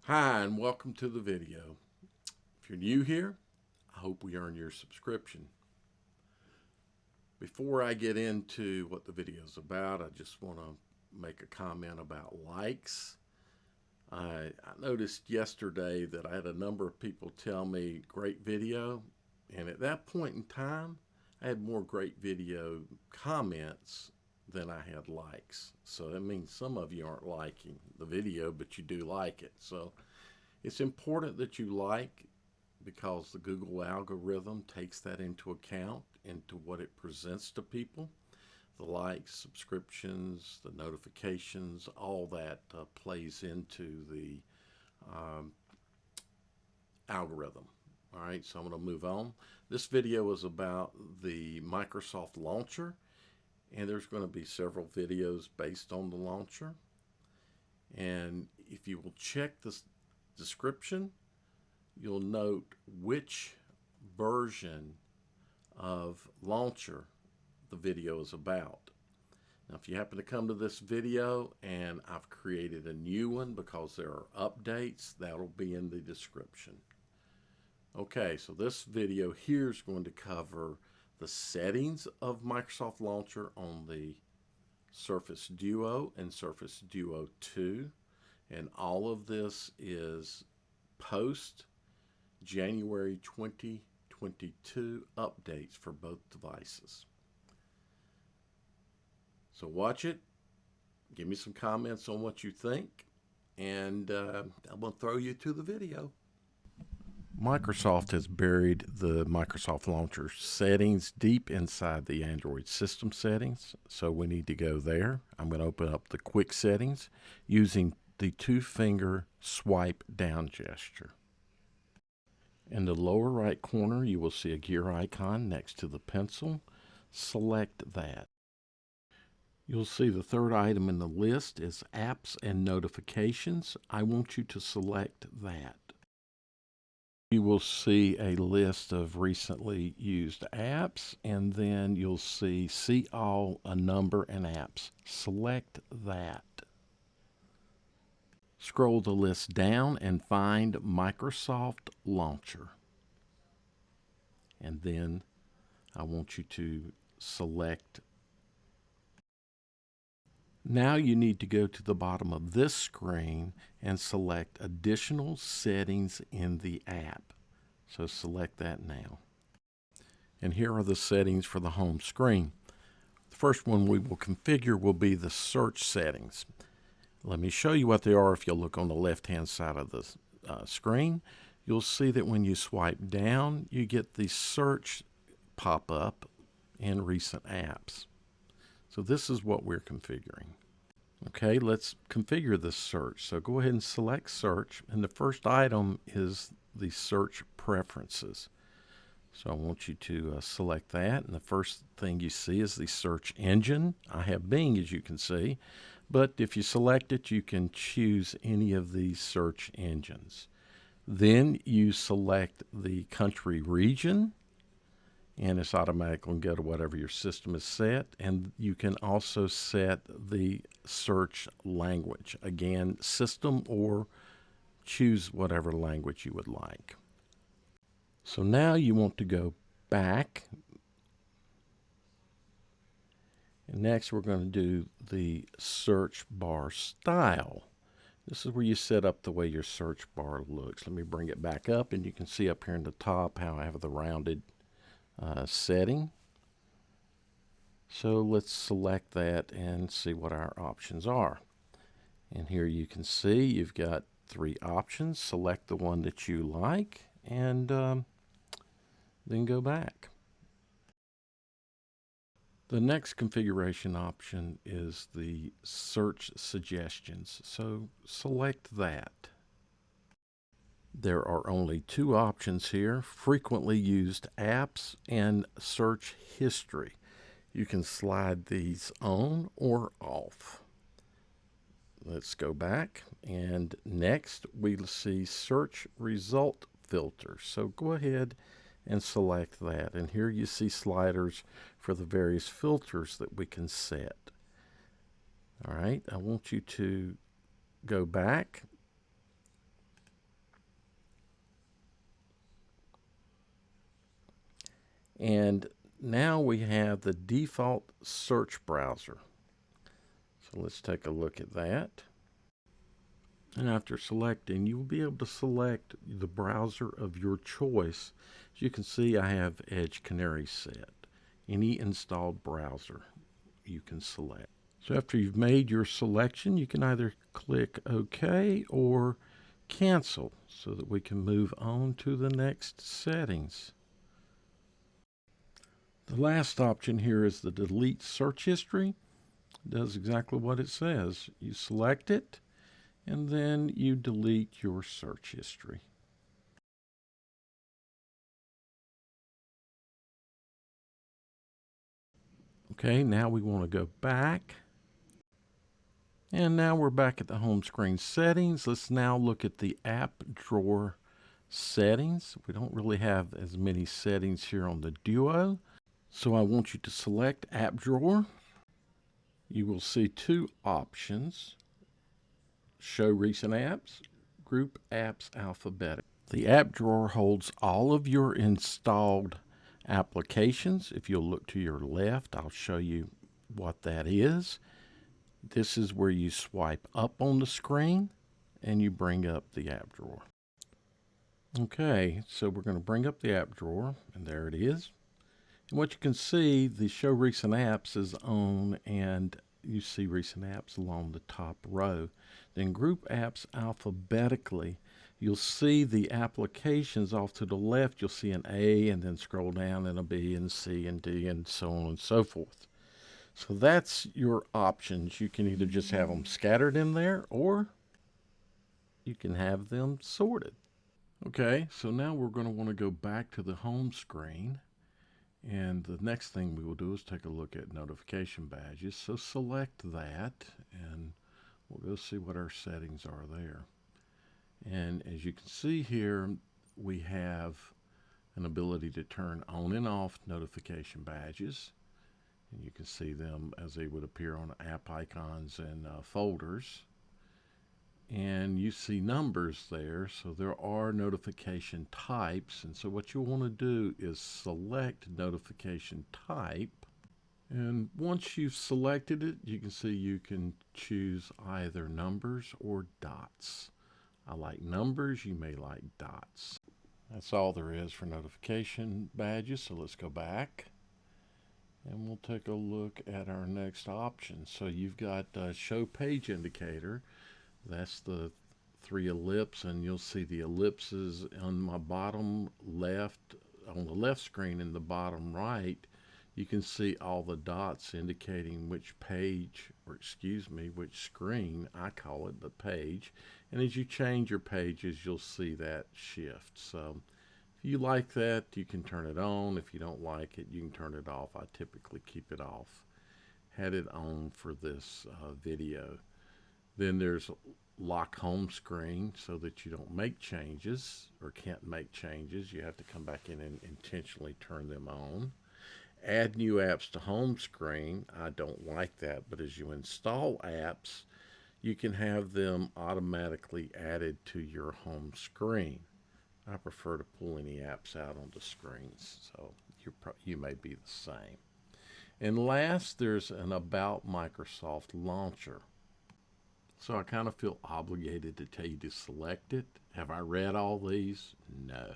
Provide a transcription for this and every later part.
Hi, and welcome to the video. If you're new here, I hope we earn your subscription. Before I get into what the video is about, I just want to make a comment about likes. I noticed yesterday that I had a number of people tell me great video, and at that point in time, I had more great video comments than I had likes. So that means some of you aren't liking the video, but you do like it. So it's important that you like, because the Google algorithm takes that into account into what it presents to people. The likes, subscriptions, the notifications, all that plays into the algorithm. All right, so I'm going to move on. This video is about the Microsoft launcher, and there's going to be several videos based on the launcher. And if you will check this description, you'll note which version of launcher the video is about. Now, if you happen to come to this video and I've created a new one because there are updates, that'll be in the description. Okay, so this video here is going to cover the settings of Microsoft Launcher on the Surface Duo and Surface Duo 2. And all of this is post January 2022 updates for both devices. So watch it, give me some comments on what you think, and I'm going to throw you to the video. Microsoft has buried the Microsoft Launcher settings deep inside the Android system settings, so we need to go there. I'm going to open up the quick settings using the two-finger swipe down gesture. In the lower right corner, you will see a gear icon next to the pencil. Select that. You'll see the third item in the list is Apps and Notifications. I want you to select that. You will see a list of recently used apps, and then you'll see All, a number, and apps. Select that. Scroll the list down and find Microsoft Launcher. And then I want you to select. Now you need to go to the bottom of this screen and select Additional Settings in the app. So select that now. And here are the settings for the home screen. The first one we will configure will be the search settings. Let me show you what they are. If you look on the left-hand side of the screen, you'll see that when you swipe down, you get the search pop up in recent apps. So this is what we're configuring. Okay, let's configure this search. So go ahead and select search, and the first item is the search preferences. So I want you to select that, and the first thing you see is the search engine. I have Bing, as you can see, but if you select it, you can choose any of these search engines. Then you select the country region, and it's automatically going to go to whatever your system is set. And you can also set the search language. Again, system, or choose whatever language you would like. So now you want to go back. And next we're going to do the search bar style. This is where you set up the way your search bar looks. Let me bring it back up, and you can see up here in the top how I have the rounded setting. So let's select that and see what our options are. And here you can see you've got three options. Select the one that you like, and then go back. The next configuration option is the search suggestions. So select that. There are only two options here: frequently used apps and search history. You can slide these on or off. Let's go back, and next we'll see search result filters. So go ahead and select that, and here you see sliders for the various filters that we can set. All right, I want you to go back And now we have the default search browser. So let's take a look at that. And after selecting, you will be able to select the browser of your choice. As you can see, I have Edge Canary set. Any installed browser you can select. So after you've made your selection, you can either click OK or cancel so that we can move on to the next settings. The last option here is the delete search history. It does exactly what it says. You select it and then you delete your search history. Okay, now we want to go back. And now we're back at the home screen settings. Let's now look at the app drawer settings. We don't really have as many settings here on the Duo. So I want you to select app drawer. You will see two options: show recent apps, group apps alphabetic. The app drawer holds all of your installed applications. If you'll look to your left, I'll show you what that is. This is where you swipe up on the screen and you bring up the app drawer. Okay, so we're going to bring up the app drawer, and there it is. And what you can see, the show recent apps is on, and you see recent apps along the top row. Then group apps alphabetically. You'll see the applications off to the left. You'll see an A, and then scroll down and a B and C and D and so on and so forth. So that's your options. You can either just have them scattered in there, or you can have them sorted. Okay, so now we're going to want to go back to the home screen. And the next thing we will do is take a look at notification badges. So select that, and we'll go see what our settings are there. And as you can see here, we have an ability to turn on and off notification badges. And you can see them as they would appear on app icons and folders. And you see numbers there, so there are notification types. And so what you'll want to do is select notification type. And once you've selected it, you can see you can choose either numbers or dots. I like numbers, you may like dots. That's all there is for notification badges, so let's go back. And we'll take a look at our next option. So you've got show page indicator. That's the three ellipses, and you'll see the ellipses on my bottom left, on the left screen in the bottom right. You can see all the dots indicating which page, or excuse me, which screen. I call it the page. And as you change your pages, you'll see that shift. So if you like that, you can turn it on. If you don't like it, you can turn it off. I typically keep it off. Had it on for this video. Then there's lock home screen so that you don't make changes or can't make changes. You have to come back in and intentionally turn them on. Add new apps to home screen. I don't like that, but as you install apps, you can have them automatically added to your home screen. I prefer to pull any apps out onto screens, so you may be the same. And last, there's an About Microsoft launcher. So I kind of feel obligated to tell you to select it. Have I read all these? No.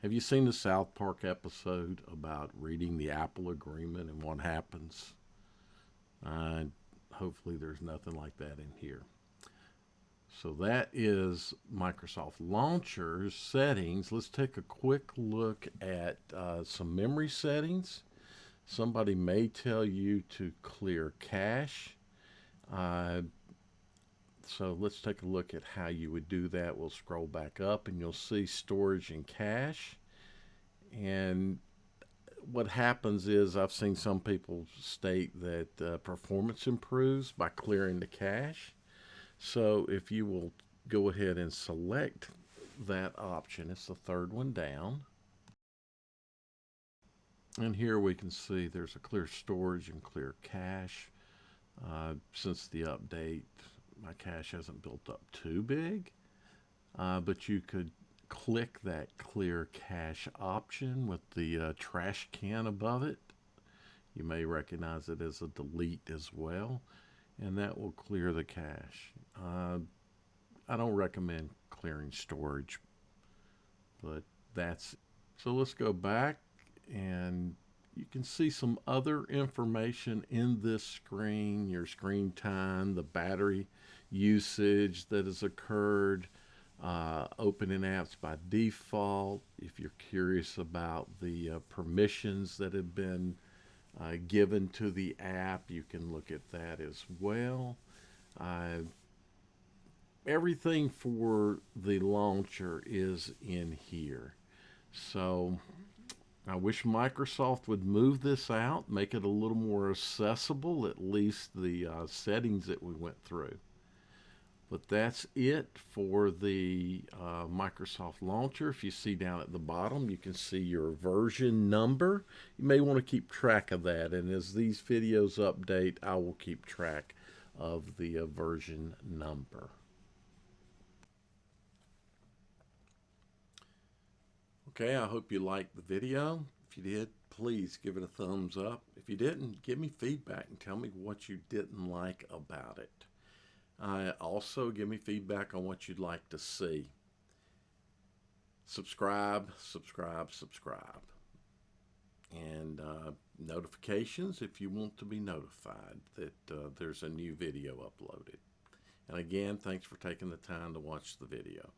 Have you seen the South Park episode about reading the Apple agreement and what happens? Hopefully there's nothing like that in here. So that is Microsoft Launcher's settings. Let's take a quick look at some memory settings. Somebody may tell you to clear cache. So let's take a look at how you would do that. We'll scroll back up and you'll see storage and cache. And what happens is, I've seen some people state that performance improves by clearing the cache. So if you will go ahead and select that option, it's the third one down. And here we can see there's a clear storage and clear cache. Since the update, my cache hasn't built up too big, but you could click that clear cache option with the trash can above it. You may recognize it as a delete as well, and that will clear the cache. I don't recommend clearing storage, but that's it. So let's go back, and you can see some other information in this screen: your screen time, the battery usage that has occurred, opening apps by default. If you're curious about the permissions that have been given to the app, you can look at that as well. Everything for the launcher is in here. So I wish Microsoft would move this out, make it a little more accessible, at least the settings that we went through. But that's it for the Microsoft launcher. If you see down at the bottom, you can see your version number. You may want to keep track of that, and as these videos update, I will keep track of the version number. Okay, I hope you liked the video. If you did, please give it a thumbs up. If you didn't, give me feedback and tell me what you didn't like about it. Also, give me feedback on what you'd like to see. Subscribe. And notifications if you want to be notified that there's a new video uploaded. And again, thanks for taking the time to watch the video.